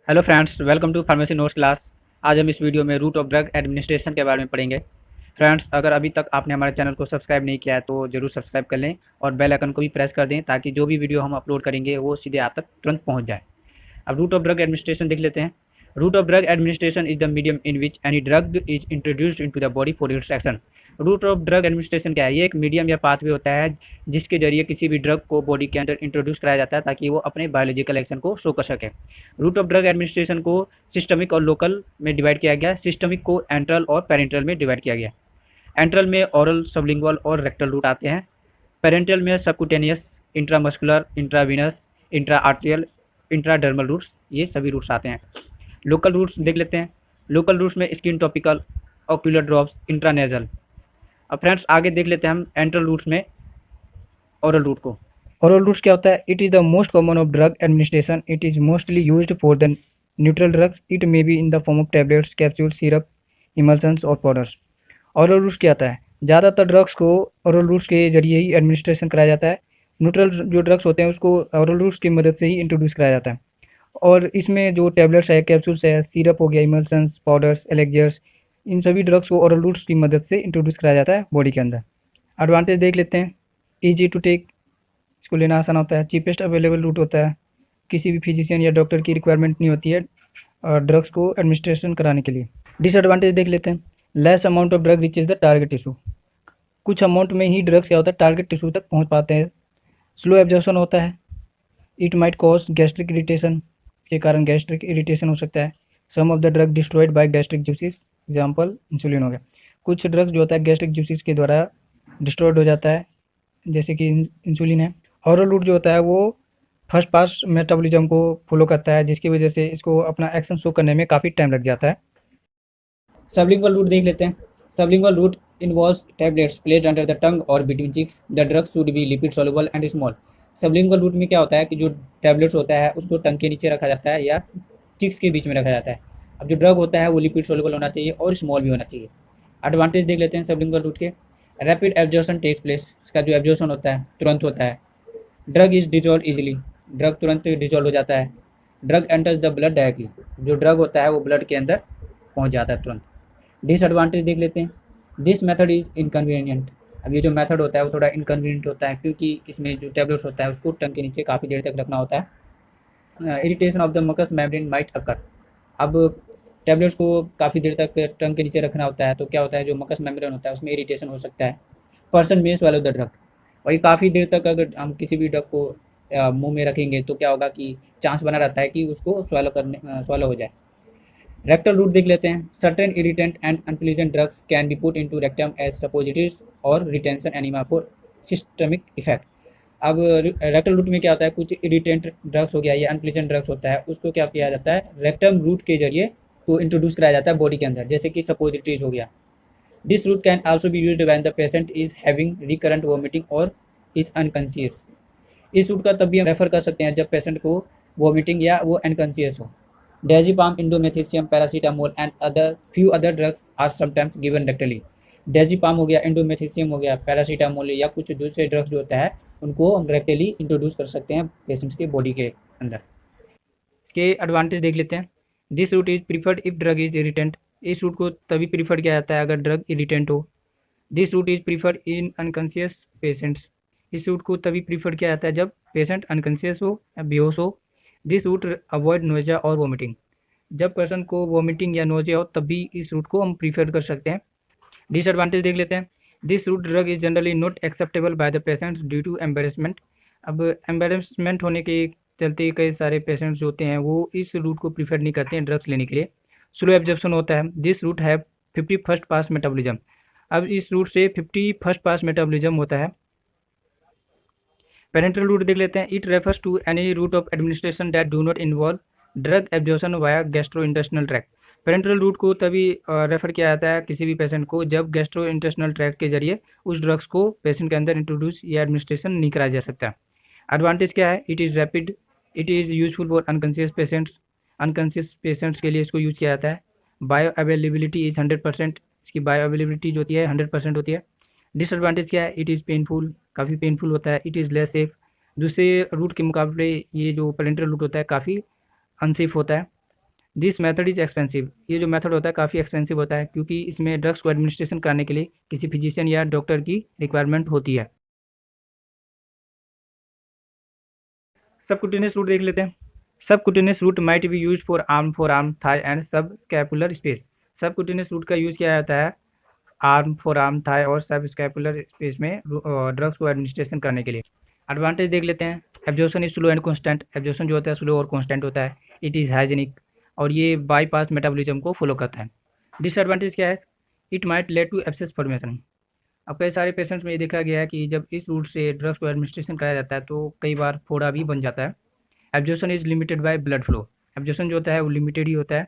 Hello friends, welcome to pharmacy notes class. आज हम इस वीडियो में रूट ऑफ ड्रग एडमिनिस्ट्रेशन के बारे में पढ़ेंगे। फ्रेंड्स, अगर अभी तक आपने हमारे चैनल को सब्सक्राइब नहीं किया है तो ज़रूर सब्सक्राइब कर लें और बेल आइकन को भी प्रेस कर दें ताकि जो भी वीडियो हम अपलोड करेंगे वो सीधे आप तक तुरंत पहुंच जाए। अब रूट ऑफ ड्रग एडमिनिस्ट्रेशन देख लेते हैं। Route of drug administration is the medium in which any drug is introduced into the body for its action. Route of drug administration क्या है? ये एक मीडियम या पाथवे होता है जिसके जरिए किसी भी ड्रग को बॉडी के अंदर इंट्रोड्यूस कराया जाता है ताकि वो अपने बायोलॉजिकल एक्शन को शो कर सके। रूट ऑफ ड्रग एडमिनिस्ट्रेशन को सिस्टमिक और लोकल में डिवाइड किया गया। सिस्टमिक को एंट्रल और पेरेंट्रल में डिवाइड किया गया। एंट्रल में ओरल, सबलिंगुअल और रेक्टल रूट आते हैं। पेरेंट्रल में subcutaneous, intramuscular, intravenous, intra arterial, intradermal routes, ये सभी रूट्स आते हैं। लोकल रूट्स देख लेते हैं। लोकल रूट्स में skin topical, ocular drops, intranasal. अब फ्रेंड्स आगे देख लेते हैं हम एंट्रल रूट्स में ओरल रूट को। ओरल रूट्स क्या होता है? It is the most common of drug administration. It is mostly used for the neutral drugs. It may be in the form of tablets, capsule, syrup, emulsions और powders. Oral routes क्या आता है? ज़्यादातर drugs को oral roots के जरिए ही administration कराया जाता है। न्यूट्रल जो ड्रग्स होते हैं उसको ओरल रूट्स की मदद से ही इंट्रोड्यूस कराया जाता है। और इसमें जो टैबलेट्स है, कैप्सूल्स है, सिरप हो गया, इमल्सन्स, पाउडर्स, एलेक्जर्स, इन सभी ड्रग्स को ओरल रूट्स की मदद से इंट्रोड्यूस कराया जाता है बॉडी के अंदर। एडवांटेज देख लेते हैं। ईजी टू टेक, इसको लेना आसान होता है। चीपेस्ट अवेलेबल रूट होता है। किसी भी फिजिशियन या डॉक्टर की रिक्वायरमेंट नहीं होती है ड्रग्स को एडमिनिस्ट्रेशन कराने के लिए। डिसएडवांटेज देख लेते हैं। Less amount of drug reaches the target tissue. कुछ अमाउंट में ही ड्रग्स क्या होता है, टारगेट टिश्यू तक पहुंच पाते हैं। स्लो एब्जॉर्प्शन होता है। It might cause gastric irritation, इसके कारण गैस्ट्रिक इरिटेशन हो सकता है। Some of the drug destroyed by gastric juices, example insulin हो गया। कुछ ड्रग्स जो होता है गैस्ट्रिक जूसिस के द्वारा डिस्ट्रॉयड हो जाता है, जैसे कि इंसुलिन है। ओरल रूट जो होता है वो फर्स्ट पास मेटाबॉलिज्म को फॉलो करता है, जिसकी वजह से इसको अपना एक्शन शो करने में काफ़ी टाइम लग जाता है। सबलिंगुअल रूट देख लेते हैं। Sublingual route involves tablets placed under the tongue और between cheeks. The drug should be lipid soluble and small. Sublingual route में क्या होता है कि जो टैबलेट्स होता है उसको टंग के नीचे रखा जाता है या चिक्स के बीच में रखा जाता है। अब जो ड्रग होता है वो लिपिड सॉल्युबल होना चाहिए और स्मॉल भी होना चाहिए। एडवांटेज देख लेते हैं सबलिंगुअल रूट के। रैपिड एब्जॉर्प्शन टेक्स प्लेस, इसका जो एब्जॉर्प्शन होता है तुरंत होता है। Drug is dissolve easily, drug तुरंत डिजॉल्व हो जाता है। Drug enters the blood directly, जो ड्रग होता है वो ब्लड के अंदर पहुंच जाता है तुरंत। डिसएडवांटेज देख लेते हैं। This method is inconvenient. अब ये जो मेथड होता है वो थोड़ा इनकन्वीनियंट होता है क्योंकि इसमें जो टैबलेट्स होता है उसको टंग के नीचे काफ़ी देर तक रखना होता है। Irritation of the mucous membrane might occur. अब टैबलेट्स को काफ़ी देर तक टंग के नीचे रखना होता है तो क्या होता है, जो मकस मेम्ब्रेन होता है उसमें इरिटेशन हो सकता है। पर्सन में स्वैलो द ड्रग। वही काफ़ी देर तक अगर हम किसी भी ड्रग को मुंह में रखेंगे तो क्या होगा कि चांस बना रहता है कि उसको स्वैलो हो जाए। रेक्टल रूट देख लेते हैं। Certain irritant and unpleasant drugs can be put into rectum as suppositories और retention enema for systemic effect. अब रेक्टल रूट में क्या होता है, कुछ इरिटेंट ड्रग्स हो गया या अनप्लीजेंट ड्रग्स होता है उसको क्या किया जाता है, रेक्टम रूट के जरिए को इंट्रोड्यूस कराया जाता है बॉडी के अंदर, जैसे कि सपोजिटरीज हो गया। This route can also be used when the patient is having recurrent vomiting और इज अनकॉन्शियस। इस रूट का तब भी हम रेफर कर सकते हैं जब पेशेंट को वॉमिटिंग या वो अनकॉन्शियस हो। Diazepam, indomethacin, paracetamol and other few other drugs are sometimes given rectally. Diazepam हो गया, इंडोमेथिसियम हो गया, पैरासीटामोल या कुछ दूसरे ड्रग्स जो होता है उनको हम रेक्टली इंट्रोड्यूस कर सकते हैं पेशेंट्स के बॉडी के अंदर। इसके एडवांटेज देख लेते हैं। This route is preferred if drug is irritant. इस रूट को तभी प्रीफर किया जाता है अगर ड्रग इरिटेंट हो। This route is preferred in unconscious patients. इस रूट को तभी प्रीफर किया जाता है जब पेशेंट अनकॉन्शियस हो या बेहोश हो। दिस रूट अवॉइड नोजिया और वोमिटिंग। जब पर्सन को वोमिटिंग या नोजिया हो तब भी इस रूट को हम प्रीफर कर सकते हैं। डिसएडवांटेज देख लेते हैं। This route drug is generally not acceptable by the patients due to embarrassment. अब एम्बेरसमेंट होने के चलते कई सारे पेशेंट्स जो होते हैं वो इस रूट को प्रीफर नहीं करते हैं ड्रग्स लेने के लिए। स्लो एब्जॉर्प्शन होता है। This route have 51st pass metabolism. अब इस रूट से 51st पास मेटाबॉलिज्म होता है। पेरेंटल रूट देख लेते हैं। It refers to any route of administration that do not involve drug absorption via gastro intestinal tract. Parental route को तभी रेफर किया जाता है किसी भी पेशेंट को जब गैस्ट्रो इंटेस्टिनल ट्रैक्ट के जरिए उस ड्रग्स को पेशेंट के अंदर इंट्रोड्यूस या एडमिनिस्ट्रेशन नहीं कराया जा सकता। एडवांटेज क्या है? It is rapid, it is useful for unconscious patients. Unconscious patients के लिए इसको यूज़ किया जाता है। Bio availability is 100%। इसकी बायो अवेलेबिलिटी जो होती है 100% होती है। डिसएडवांटेज क्या है? इट इज़ पेनफुल, काफ़ी पेनफुल होता है। इट इज़ लेस सेफ, दूसरे रूट के मुकाबले ये जो पेरेंटल रूट होता है काफ़ी अनसेफ होता है। This method is expensive. ये जो मेथड होता है काफ़ी एक्सपेंसिव होता है, क्योंकि इसमें ड्रग्स को एडमिनिस्ट्रेशन कराने के लिए किसी फिजिशियन या डॉक्टर की रिक्वायरमेंट होती है। सबक्यूटेनियस रूट देख लेते हैं। Subcutaneous route might be used for arm, thigh and sub scapular space. Subcutaneous route का यूज़ किया जाता है आर्म, फोर आर्म, थाई और सब स्कैपुलर स्पेस में ड्रग्स को एडमिनिस्ट्रेशन करने के लिए। एडवांटेज देख लेते हैं। Absorption is slow and constant. Absorption जो होता है स्लो और कॉन्स्टेंट होता है। इट इज़ हाइजेनिक, और ये बाईपास मेटाबॉलिज्म को फॉलो करता है। डिसएडवांटेज क्या है? It might lead to abscess formation. अब कई सारे पेशेंट्स में ये देखा गया है कि जब इस रूट से ड्रग्स को एडमिनिस्ट्रेशन कराया जाता है तो कई बार फोड़ा भी बन जाता है। Absorption is limited by blood flow. Absorption जो होता है वो लिमिटेड ही होता है।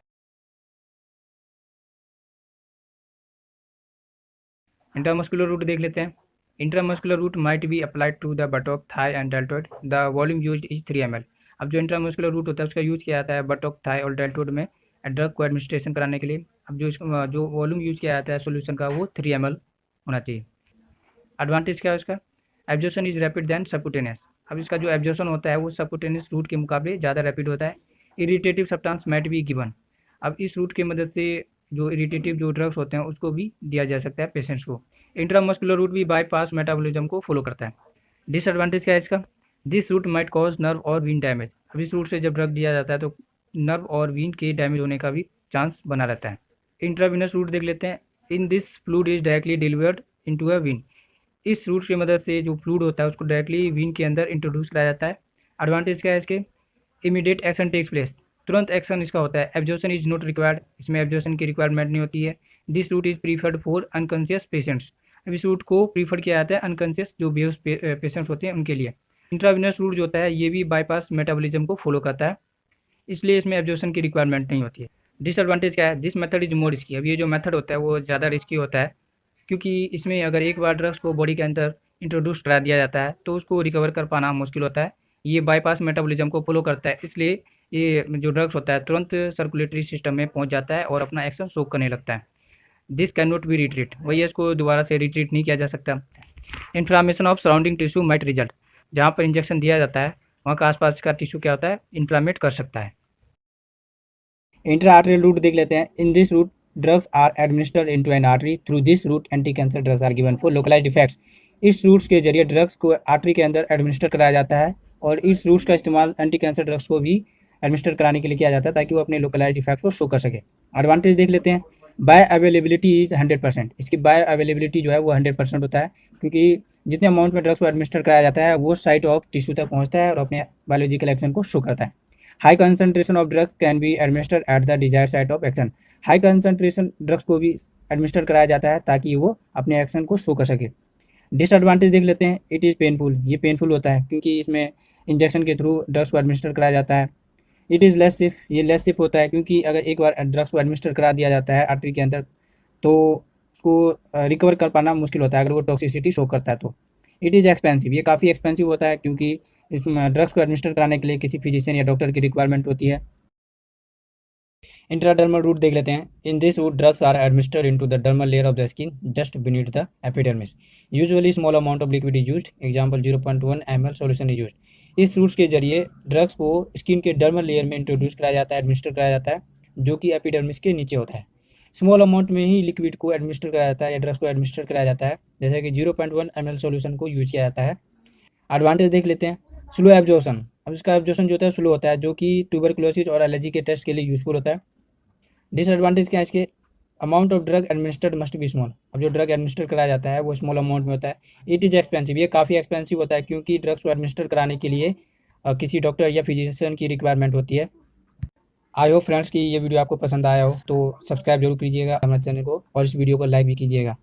इंट्रामस्कुलर रूट देख लेते हैं। Intramuscular route might be applied to the buttock, thigh and deltoid. The volume used is 3 ml। अब जो इंट्रामस्कुलर रूट होता है उसका यूज़ किया जाता है बटॉक, थाई और डेल्टोइड में ड्रग को एडमिनिस्ट्रेशन कराने के लिए। अब जो वॉल्यूम यूज़ किया जाता है सोल्यूशन का वो 3 ml होना चाहिए। एडवांटेज क्या है उसका? Absorption is rapid than subcutaneous. अब इसका जो एब्जॉर्प्शन होता है वो सबक्यूटेनियस रूट के मुकाबले ज़्यादा रैपिड होता है। Irritative substance might be given. अब इस रूट की मदद से जो इरिटेटिव जो ड्रग्स होते हैं उसको भी दिया जा सकता है पेशेंट्स को। इंट्रामस्कुलर रूट भी बाईपास मेटाबॉलिज्म को फॉलो करता है। डिसएडवांटेज क्या है इसका? This route might cause nerve और वीन डैमेज। अब इस रूट से जब ड्रग दिया जाता है तो नर्व और वीन के डैमेज होने का भी चांस बना रहता है। इंट्रावीनस रूट देख लेते हैं। In this fluid is directly delivered into a vein. इस रूट की मदद से जो फ्लूइड होता है उसको डायरेक्टली वीन के अंदर इंट्रोड्यूस कराया जाता है। एडवांटेज क्या है इसके? Immediate action takes place. तुरंत एक्शन इसका होता है। Absorption is not required. इसमें एब्जॉर्प्शन की रिक्वायरमेंट नहीं होती है। This route is preferred for unconscious patients. अब इस रूट को प्रीफर किया जाता है अनकॉन्शियस जो बेहोश पेशेंट्स होते हैं उनके लिए। इंट्राविनस रूट जो होता है ये भी बाईपास मेटाबॉलिज्म को फॉलो करता है, इसलिए इसमें एब्जॉर्प्शन की रिक्वायरमेंट नहीं होती है। डिसएडवांटेज क्या है? This method is more risky. अब ये जो मेथड होता है वो ज़्यादा रिस्की होता है, क्योंकि इसमें अगर एक बार ड्रग्स को बॉडी के अंदर इंट्रोड्यूस करा दिया जाता है तो उसको रिकवर कर पाना मुश्किल होता है। ये बाईपास मेटाबॉलिज्म को फॉलो करता है, इसलिए ये जो ड्रग्स होता है तुरंत सर्कुलेटरी सिस्टम में पहुंच जाता है और अपना एक्शन शो करने लगता है। This can not be retreat. वही इसको दोबारा से रिट्रीट नहीं किया जा सकता। Inflammation of surrounding tissue might result. जहाँ पर इंजेक्शन दिया जाता है वहाँ का आसपास का टिश्यू क्या होता है? इन्फ्लामेट कर सकता है। इंट्रा आर्टरियल रूट देख लेते हैं। In this route drugs are administered into an artery. Through this route anti cancer drugs are given for localised effects. इस रूट्स के जरिए ड्रग्स को आर्टरी के अंदर एडमिनिस्टर कराया जाता है, और इस रूट्स का इस्तेमाल एंटी कैंसर ड्रग्स को भी एडमिनिस्टर कराने के लिए किया जाता है ताकि वो अपने लोकलाइज्ड इफेक्ट्स को शो कर सके। एडवांटेज देख लेते हैं। Bio availability is 100%। इसकी बायो अवेलेबिलिटी जो है वो 100% होता है, क्योंकि जितने अमाउंट में ड्रग्स को एडमिनिस्टर कराया जाता है वो साइट ऑफ टिश्यू तक पहुँचता है और अपने बायोलॉजिकल एक्शन को शो करता है। High concentration of drugs can be administered at the desired site of action. High concentration drugs को भी एडमिनिस्टर कराया जाता है ताकि वो अपने एक्शन को शो कर सके। डिसएडवांटेज देख लेते हैं। It is painful. ये पेनफुल होता है क्योंकि इसमें इंजेक्शन के थ्रू ड्रग्स को एडमिनिस्टर कराया जाता है। It is less safe. ये लेस सेफ होता है क्योंकि अगर एक बार ड्रग्स को एडमिनिस्टर करा दिया जाता है आर्टरी के अंदर तो उसको रिकवर कर पाना मुश्किल होता है अगर वो टॉक्सिसिटी शो करता है तो। It is expensive. ये काफ़ी एक्सपेंसिव होता है क्योंकि इसमें ड्रग्स को एडमिनिस्टर कराने के लिए किसी फिजिशियन या डॉक्टर की रिक्वायरमेंट होती है। इंट्राडर्मल रूट देख लेते हैं। In this route drugs are administered into the dermal layer of the skin just beneath the epidermis. Usually small amount of liquid is used. Example 0.1 ml solution is used. इस routes के जरिए drugs को skin के dermal layer में introduce कराया जाता है, administer कराया जाता है, जो कि एपिडर्मिस के नीचे होता है। स्मॉल अमाउंट में ही लिक्विड को एडमिनिस्टर कराया जाता है या ड्रग्स को एडमिनिस्टर कराया जाता है, जैसे कि 0.1 ml सॉल्यूशन को यूज किया जाता है। एडवांटेज देख लेते हैं। Slow absorption. अब इसका एब्जॉर्प्शन जो होता है स्लो होता है, जो कि ट्यूबरकुलोसिस और एलर्जी के टेस्ट के लिए यूजफुल होता है। डिसएडवांटेज क्या है इसके? Amount of drug administered must be small. अब जो ड्रग एडमिनिस्टर कराया जाता है वो स्मॉल अमाउंट में होता है। It is expensive. ये काफ़ी एक्सपेंसिव होता है क्योंकि ड्रग्स को एडमिनिस्टर कराने के लिए किसी डॉक्टर या फिजिशियन की रिक्वायरमेंट होती है। आई होप फ्रेंड्स कि ये वीडियो आपको पसंद आया हो, तो सब्सक्राइब जरूर कीजिएगा हमारे चैनल को और इस वीडियो को लाइक भी कीजिएगा।